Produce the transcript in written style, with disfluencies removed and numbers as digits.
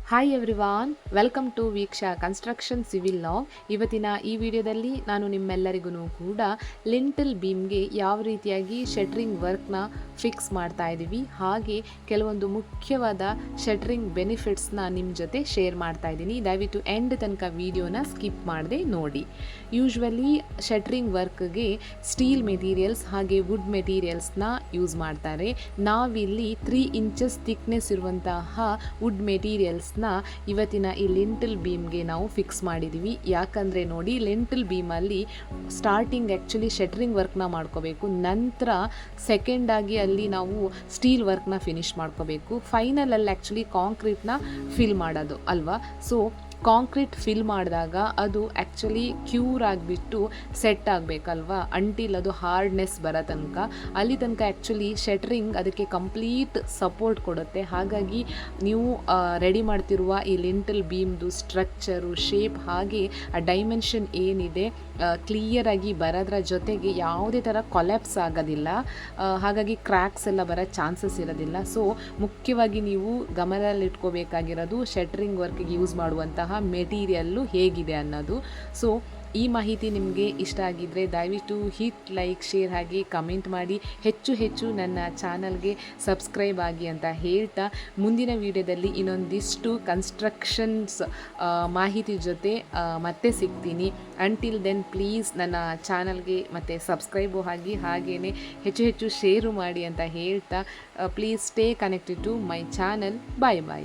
Hi everyone, welcome to Veeksha construction civil law. ಇವತ್ತಿನ ಈ ವಿಡಿಯೋದಲ್ಲಿ ನಾನು ನಿಮ್ಮೆಲ್ಲರಿಗೂ ಕೂಡ ಲಿಂಟಲ್ ಬೀಮ್ಗೆ ಯಾವ ರೀತಿಯಾಗಿ ಶಟ್ರಿಂಗ್ ವರ್ಕ್ನ ಫಿಕ್ಸ್ ಮಾಡ್ತಾ ಇದ್ದೀವಿ, ಹಾಗೆ ಕೆಲವೊಂದು ಮುಖ್ಯವಾದ ಶಟ್ರಿಂಗ್ ಬೆನಿಫಿಟ್ಸ್ನ ನಿಮ್ಮ ಜೊತೆ ಶೇರ್ ಮಾಡ್ತಾ ಇದ್ದೀನಿ. ದಯವಿಟ್ಟು ಎಂಡ್ ತನಕ ವಿಡಿಯೋನ ಸ್ಕಿಪ್ ಮಾಡದೆ ನೋಡಿ. ಯೂಶ್ವಲಿ ಶಟ್ರಿಂಗ್ ವರ್ಕ್ಗೆ ಸ್ಟೀಲ್ ಮೆಟೀರಿಯಲ್ಸ್ ಹಾಗೆ ವುಡ್ ಮೆಟೀರಿಯಲ್ಸ್ನ ಯೂಸ್ ಮಾಡ್ತಾರೆ. ನಾವಿಲ್ಲಿ 3 ಇಂಚಸ್ ಥಿಕ್ನೆಸ್ ಇರುವಂತಹ ವುಡ್ ಮೆಟೀರಿಯಲ್ಸ್ ಇವತ್ತಿನ ಈ ಲಿಂಟಲ್ ಬೀಮ್ಗೆ ನಾವು ಫಿಕ್ಸ್ ಮಾಡಿದ್ದೀವಿ. ಯಾಕಂದರೆ ನೋಡಿ, ಲಿಂಟಲ್ ಬೀಮಲ್ಲಿ ಸ್ಟಾರ್ಟಿಂಗ್ ಆ್ಯಕ್ಚುಲಿ ಶಟ್ರಿಂಗ್ ವರ್ಕ್ನ ಮಾಡ್ಕೋಬೇಕು, ನಂತರ ಸೆಕೆಂಡ್ ಆಗಿ ಅಲ್ಲಿ ನಾವು ಸ್ಟೀಲ್ ವರ್ಕ್ನ ಫಿನಿಶ್ ಮಾಡ್ಕೋಬೇಕು, ಫೈನಲಲ್ಲಿ ಆ್ಯಕ್ಚುಲಿ ಕಾಂಕ್ರೀಟ್ನ ಫಿಲ್ ಮಾಡೋದು ಅಲ್ವಾ. ಸೊ ಕಾಂಕ್ರೀಟ್ ಫಿಲ್ ಮಾಡಿದಾಗ ಅದು ಆ್ಯಕ್ಚುಲಿ ಕ್ಯೂರ್ ಆಗಿಬಿಟ್ಟು ಸೆಟ್ ಆಗಬೇಕಲ್ವಾ, ಅಂಟಿಲ್ ಅದು ಹಾರ್ಡ್ನೆಸ್ ಬರೋ ತನಕ, ಅಲ್ಲಿ ತನಕ ಆ್ಯಕ್ಚುಲಿ ಶಟ್ರಿಂಗ್ ಅದಕ್ಕೆ ಕಂಪ್ಲೀಟ್ ಸಪೋರ್ಟ್ ಕೊಡುತ್ತೆ. ಹಾಗಾಗಿ ನೀವು ರೆಡಿ ಮಾಡ್ತಿರುವ ಈ ಲಿಂಟಲ್ ಬೀಮ್ದು ಸ್ಟ್ರಕ್ಚರು, ಶೇಪ್ ಹಾಗೆ ಆ ಡೈಮೆನ್ಷನ್ ಏನಿದೆ ಕ್ಲಿಯರಾಗಿ ಬರೋದ್ರ ಜೊತೆಗೆ ಯಾವುದೇ ಥರ ಕೊಲ್ಯಾಪ್ಸ್ ಆಗೋದಿಲ್ಲ, ಹಾಗಾಗಿ ಕ್ರ್ಯಾಕ್ಸ್ ಎಲ್ಲ ಬರೋ ಚಾನ್ಸಸ್ ಇರೋದಿಲ್ಲ. ಸೊ ಮುಖ್ಯವಾಗಿ ನೀವು ಗಮನದಲ್ಲಿಟ್ಕೋಬೇಕಾಗಿರೋದು ಶಟ್ರಿಂಗ್ ವರ್ಕ್ಗೆ ಯೂಸ್ ಮಾಡುವಂತಹ ಮೆಟೀರಿಯಲ್ಲು ಹೇಗಿದೆ ಅನ್ನೋದು. ಸೊ ಈ ಮಾಹಿತಿ ನಿಮಗೆ ಇಷ್ಟ ಆಗಿದ್ದರೆ ದಯವಿಟ್ಟು ಹಿಟ್ ಲೈಕ್, ಶೇರ್ ಹಾಗೆ ಕಮೆಂಟ್ ಮಾಡಿ, ಹೆಚ್ಚು ನನ್ನ ಚಾನಲ್ಗೆ ಸಬ್ಸ್ಕ್ರೈಬ್ ಆಗಿ ಅಂತ ಹೇಳ್ತಾ, ಮುಂದಿನ ವಿಡಿಯೋದಲ್ಲಿ ಇನ್ನೊಂದಿಷ್ಟು ಕನ್ಸ್ಟ್ರಕ್ಷನ್ಸ್ ಮಾಹಿತಿ ಜೊತೆ ಮತ್ತೆ ಸಿಗ್ತೀನಿ. ಅಂಟಿಲ್ ದೆನ್ ಪ್ಲೀಸ್ ನನ್ನ ಚಾನಲ್ಗೆ ಮತ್ತು ಸಬ್ಸ್ಕ್ರೈಬು ಆಗಿ, ಹಾಗೆಯೇ ಹೆಚ್ಚು ಶೇರು ಮಾಡಿ ಅಂತ ಹೇಳ್ತಾ, please stay connected to my channel. Bye.